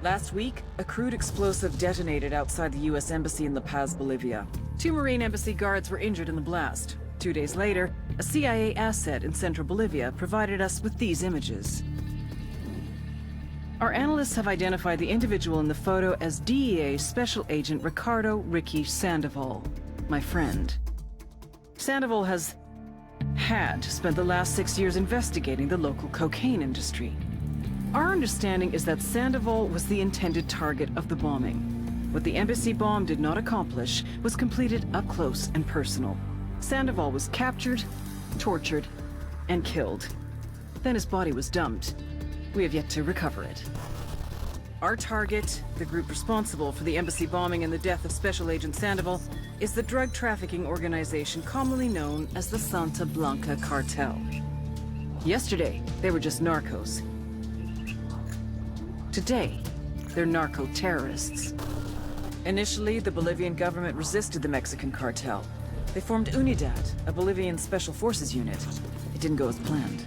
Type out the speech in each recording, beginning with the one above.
Last week, a crude explosive detonated outside the U.S. Embassy in La Paz, Bolivia. 2 Marine Embassy guards were injured in the blast. 2 days later, a CIA asset in central Bolivia provided us with these images. Our analysts have identified the individual in the photo as DEA Special Agent Ricardo Ricky Sandoval, my friend. Sandoval had spent the last 6 years investigating the local cocaine industry. Our understanding is that Sandoval was the intended target of the bombing. What the embassy bomb did not accomplish was completed up close and personal. Sandoval was captured, tortured, and killed. Then his body was dumped. We have yet to recover it. Our target, the group responsible for the embassy bombing and the death of Special Agent Sandoval, is the drug trafficking organization commonly known as the Santa Blanca Cartel. Yesterday, they were just narcos. Today, they're narco-terrorists. Initially, the Bolivian government resisted the Mexican cartel. They formed UNIDAD, a Bolivian special forces unit. It didn't go as planned.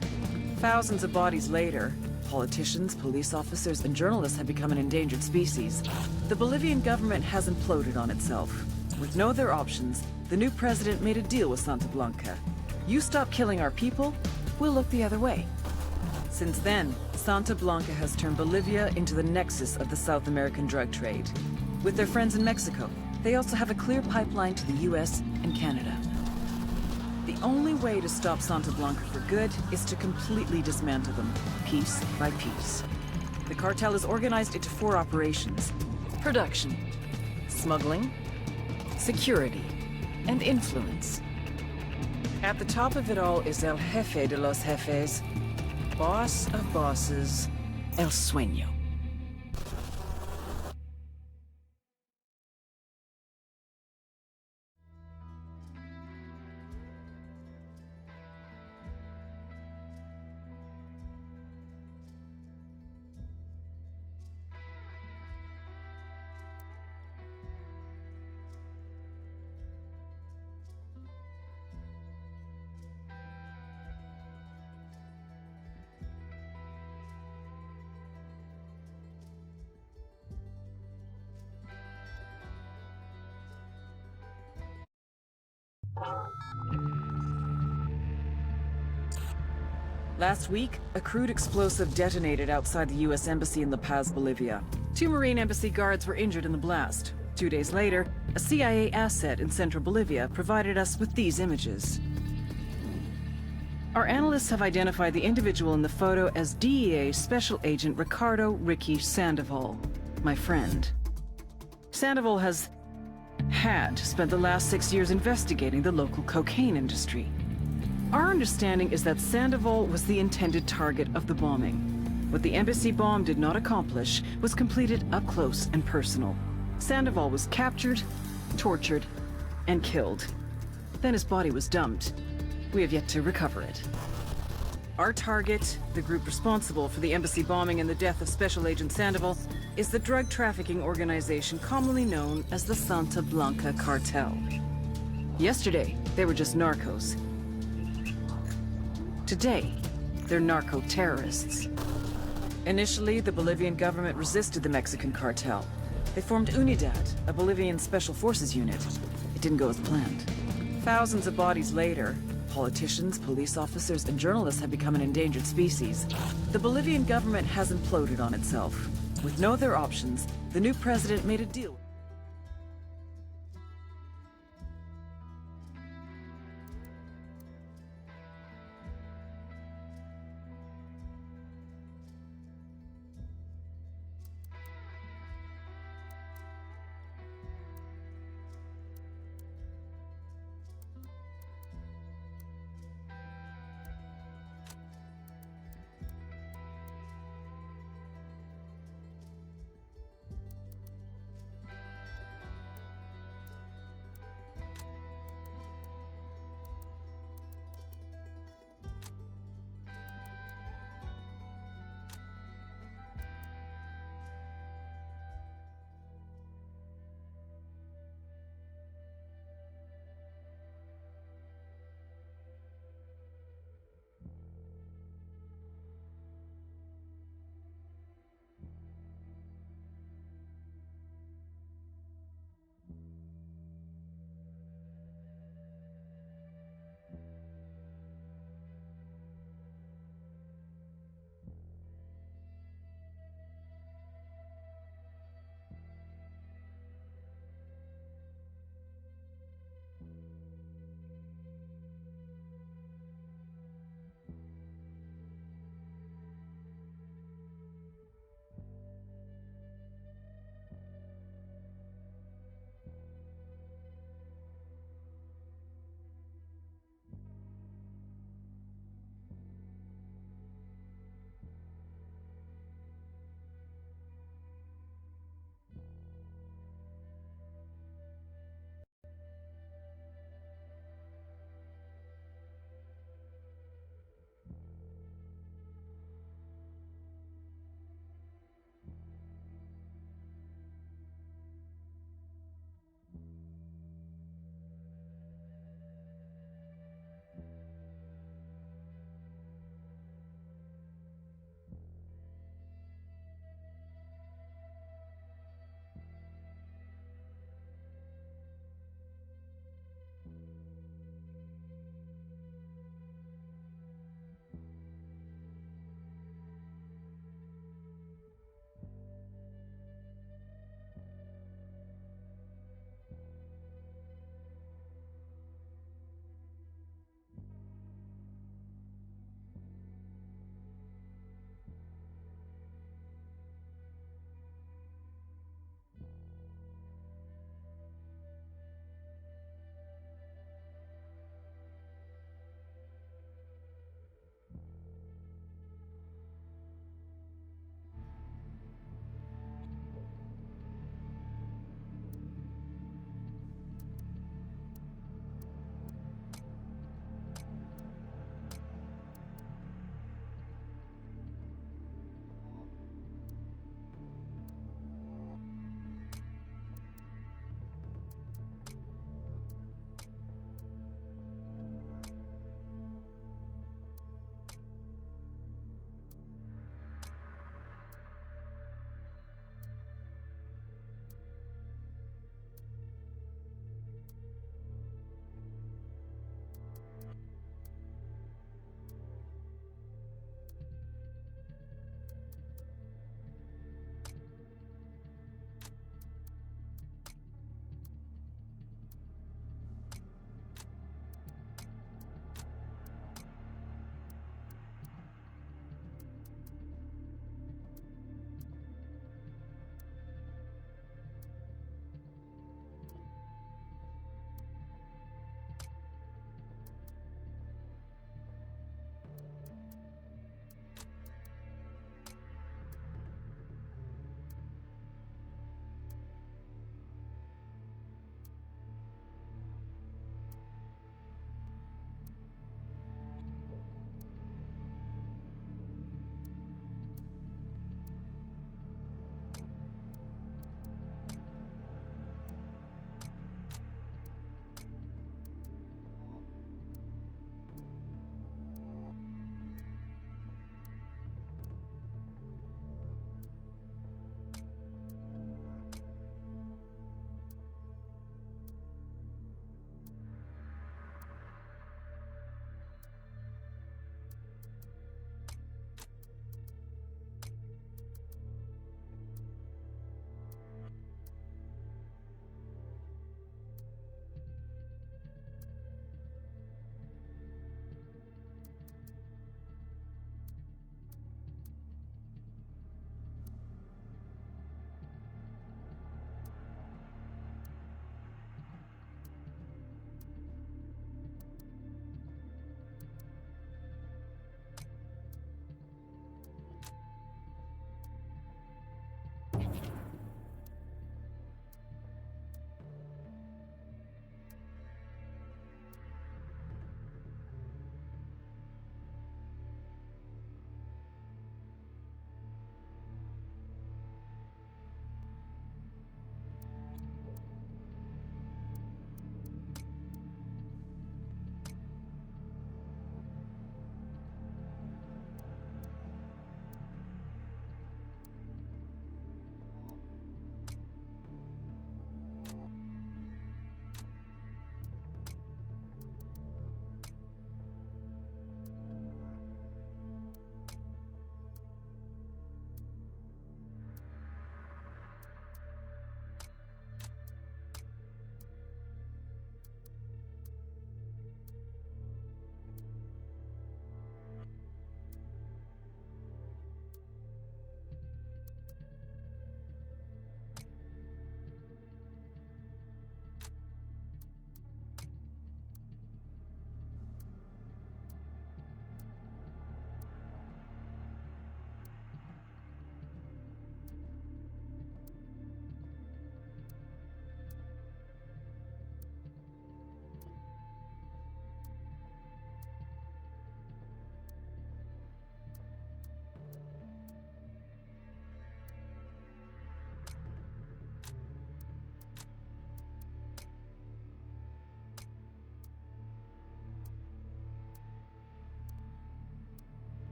Thousands of bodies later, politicians, police officers, and journalists have become an endangered species. The Bolivian government has imploded on itself. With no other options, the new president made a deal with Santa Blanca. You stop killing our people, we'll look the other way. Since then, Santa Blanca has turned Bolivia into the nexus of the South American drug trade. With their friends in Mexico, they also have a clear pipeline to the US and Canada. The only way to stop Santa Blanca for good is to completely dismantle them, piece by piece. The cartel is organized into 4 operations: production, smuggling, security, and influence. At the top of it all is El Jefe de los Jefes, boss of bosses, El Sueño. Last week, a crude explosive detonated outside the U.S. Embassy in La Paz, Bolivia. 2 Marine Embassy guards were injured in the blast. 2 days later, a CIA asset in central Bolivia provided us with these images. Our analysts have identified the individual in the photo as DEA Special Agent Ricardo Ricky Sandoval, my friend. Sandoval had spent the last 6 years investigating the local cocaine industry. Our understanding is that Sandoval was the intended target of the bombing. What the embassy bomb did not accomplish was completed up close and personal. Sandoval was captured, tortured, and killed. Then his body was dumped. We have yet to recover it. Our target, the group responsible for the embassy bombing and the death of Special Agent Sandoval, is the drug trafficking organization commonly known as the Santa Blanca Cartel. Yesterday, they were just narcos. Today, they're narco-terrorists. Initially, the Bolivian government resisted the Mexican cartel. They formed UNIDAD, a Bolivian special forces unit. It didn't go as planned. Thousands of bodies later, politicians, police officers, and journalists have become an endangered species. The Bolivian government has imploded on itself. With no other options, the new president made a deal.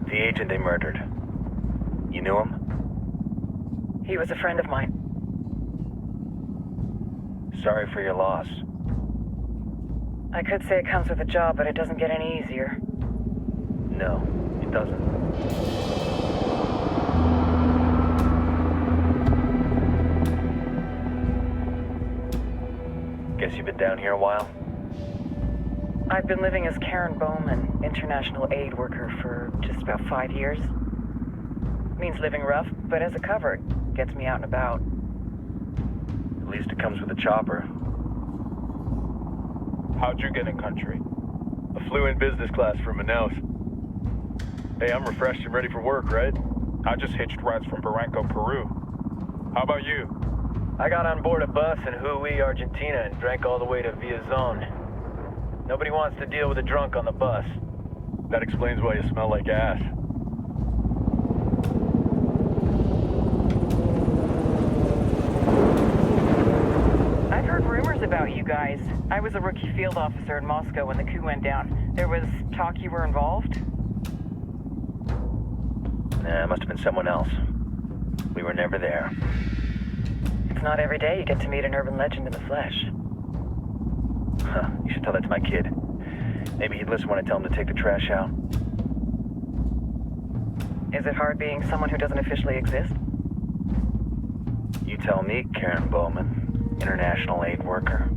The agent they murdered. You knew him? He was a friend of mine. Sorry for your loss. I could say it comes with a job, but it doesn't get any easier. No, it doesn't. Guess you've been down here a while? I've been living as Karen Bowman, international aid worker, for just about 5 years. Means living rough, but as a cover, gets me out and about. At least it comes with a chopper. How'd you get in country? I flew in business class from Manaus. Hey, I'm refreshed and ready for work, right? I just hitched rides from Barranco, Peru. How about you? I got on board a bus in Hui, Argentina, and drank all the way to Villazon. Nobody wants to deal with a drunk on the bus. That explains why you smell like ass. I've heard rumors about you guys. I was a rookie field officer in Moscow when the coup went down. There was talk you were involved? Nah, it must have been someone else. We were never there. It's not every day you get to meet an urban legend in the flesh. Huh, you should tell that to my kid. Maybe he'd listen when I tell him to take the trash out. Is it hard being someone who doesn't officially exist? You tell me, Karen Bowman, international aid worker.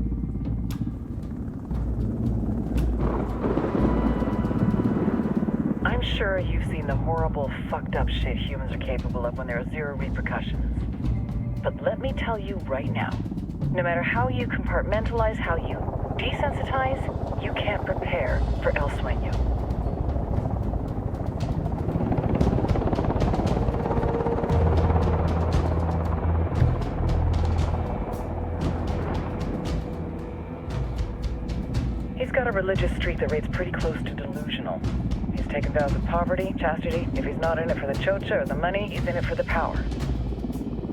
I'm sure you've seen the horrible, fucked up shit humans are capable of when there are zero repercussions. But let me tell you right now, no matter how you compartmentalize, how you desensitize, you can't prepare for El Sueño. He's got a religious streak that rates pretty close to delusional. He's taken vows of poverty, chastity. If he's not in it for the chocha or the money, he's in it for the power.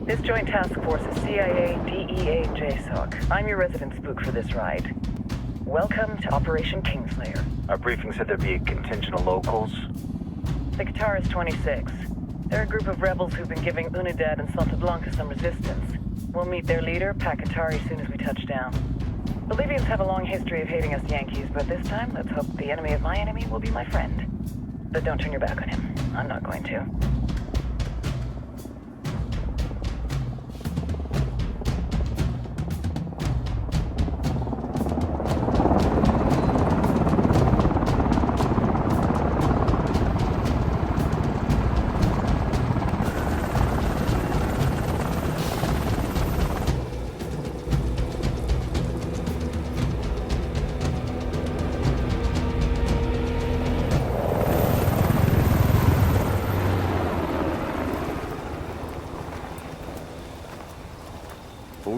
This joint task force is CIA, DEA, and JSOC. I'm your resident spook for this ride. Welcome to Operation Kingslayer. Our briefing said there'd be a contingent of locals. The Guitarist 26. They're a group of rebels who've been giving Unidad and Santa Blanca some resistance. We'll meet their leader, Pakatari, as soon as we touch down. Bolivians have a long history of hating us Yankees, but this time, let's hope the enemy of my enemy will be my friend. But don't turn your back on him. I'm not going to.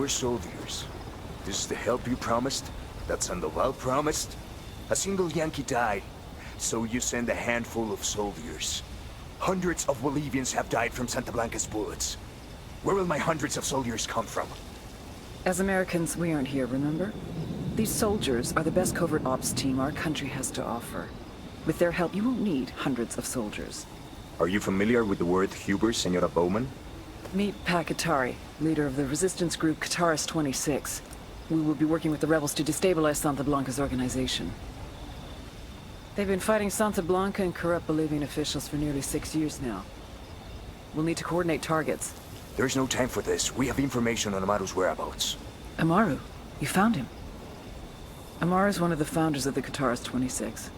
Soldiers. This is the help you promised? That Sandoval promised? A single Yankee died, so you send a handful of soldiers. Hundreds of Bolivians have died from Santa Blanca's bullets. Where will my hundreds of soldiers come from? As Americans, we aren't here, remember? These soldiers are the best covert ops team our country has to offer. With their help, you won't need hundreds of soldiers. Are you familiar with the word Huber, Senora Bowman? Meet Pakatari, leader of the resistance group Guitarist 26. We will be working with the rebels to destabilize Santa Blanca's organization. They've been fighting Santa Blanca and corrupt Bolivian officials for nearly 6 years now. We'll need to coordinate targets. There's no time for this. We have information on Amaru's whereabouts. Amaru? You found him? Amaru's one of the founders of the Guitarist 26.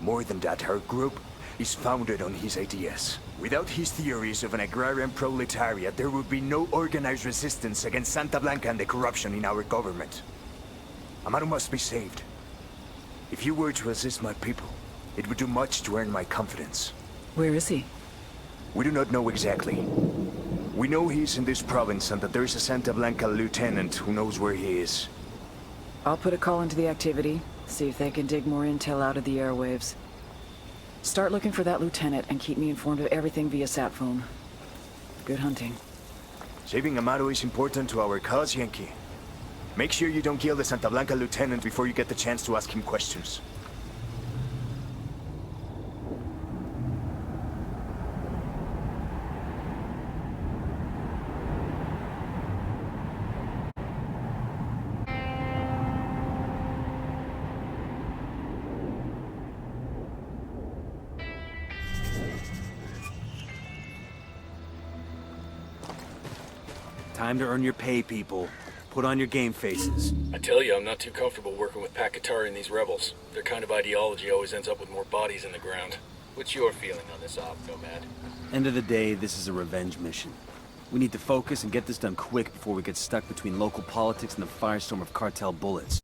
More than that, her group is founded on his ideas. Without his theories of an agrarian proletariat, there would be no organized resistance against Santa Blanca and the corruption in our government. Amaru must be saved. If you were to assist my people, it would do much to earn my confidence. Where is he? We do not know exactly. We know he's in this province and that there is a Santa Blanca lieutenant who knows where he is. I'll put a call into the activity, see if they can dig more intel out of the airwaves. Start looking for that lieutenant and keep me informed of everything via sat phone. Good hunting. Saving Amaru is important to our cause, Yankee. Make sure you don't kill the Santa Blanca lieutenant before you get the chance to ask him questions. Time to earn your pay, people. Put on your game faces. I tell you, I'm not too comfortable working with Pakatari and these rebels. Their kind of ideology always ends up with more bodies in the ground. What's your feeling on this op, Nomad? End of the day, this is a revenge mission. We need to focus and get this done quick before we get stuck between local politics and the firestorm of cartel bullets.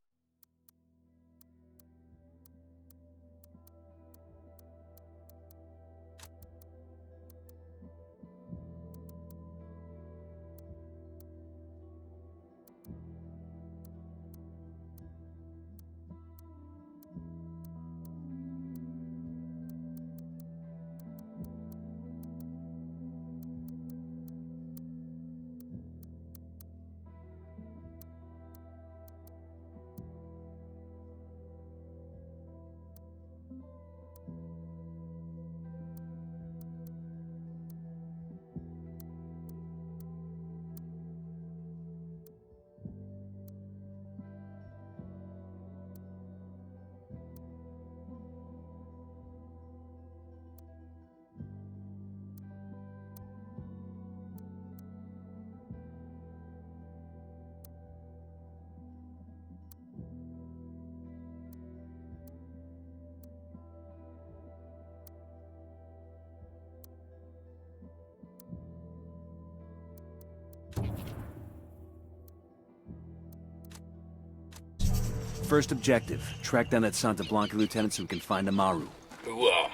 First objective, track down that Santa Blanca lieutenant so we can find Amaru. Ooh-ah.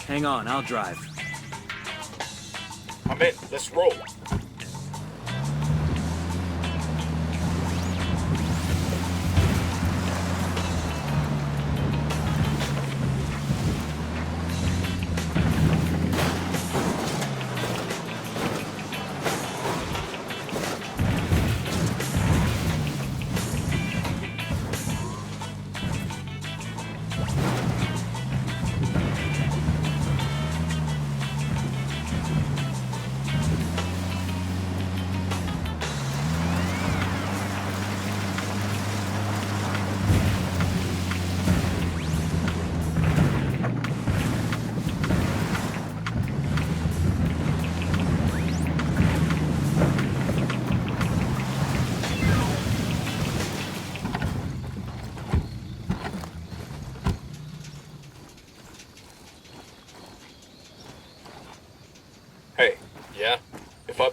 Hang on, I'll drive. I'm in. Let's roll.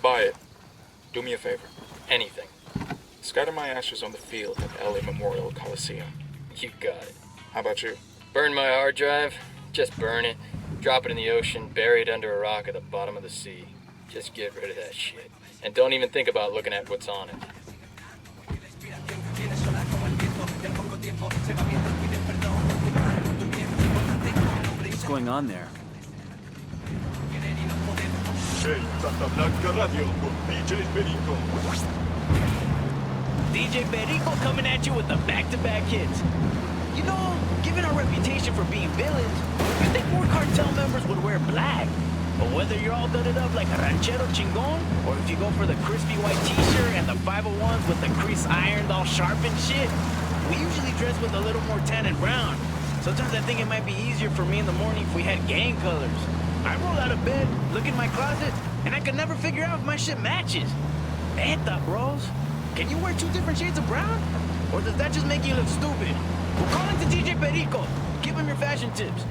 buy it. Do me a favor. Anything. Scatter my ashes on the field at LA Memorial Coliseum. You got it. How about you? Burn my hard drive? Just burn it. Drop it in the ocean, bury it under a rock at the bottom of the sea. Just get rid of that shit. And don't even think about looking at what's on it. What's going on there? Hey, Santa Blanca Radio con DJ Perico. DJ Perico coming at you with the back-to-back hits. You know, given our reputation for being villains, you think more cartel members would wear black. But whether you're all done it up like a ranchero chingon, or if you go for the crispy white t-shirt and the 501s with the crease ironed all sharp and shit, we usually dress with a little more tan and brown. Sometimes I think it might be easier for me in the morning if we had gang colors. I roll out of bed, look in my closet, and I can never figure out if my shit matches. Neta, bros. Can you wear 2 different shades of brown? Or does that just make you look stupid? We're calling to DJ Perico. Give him your fashion tips.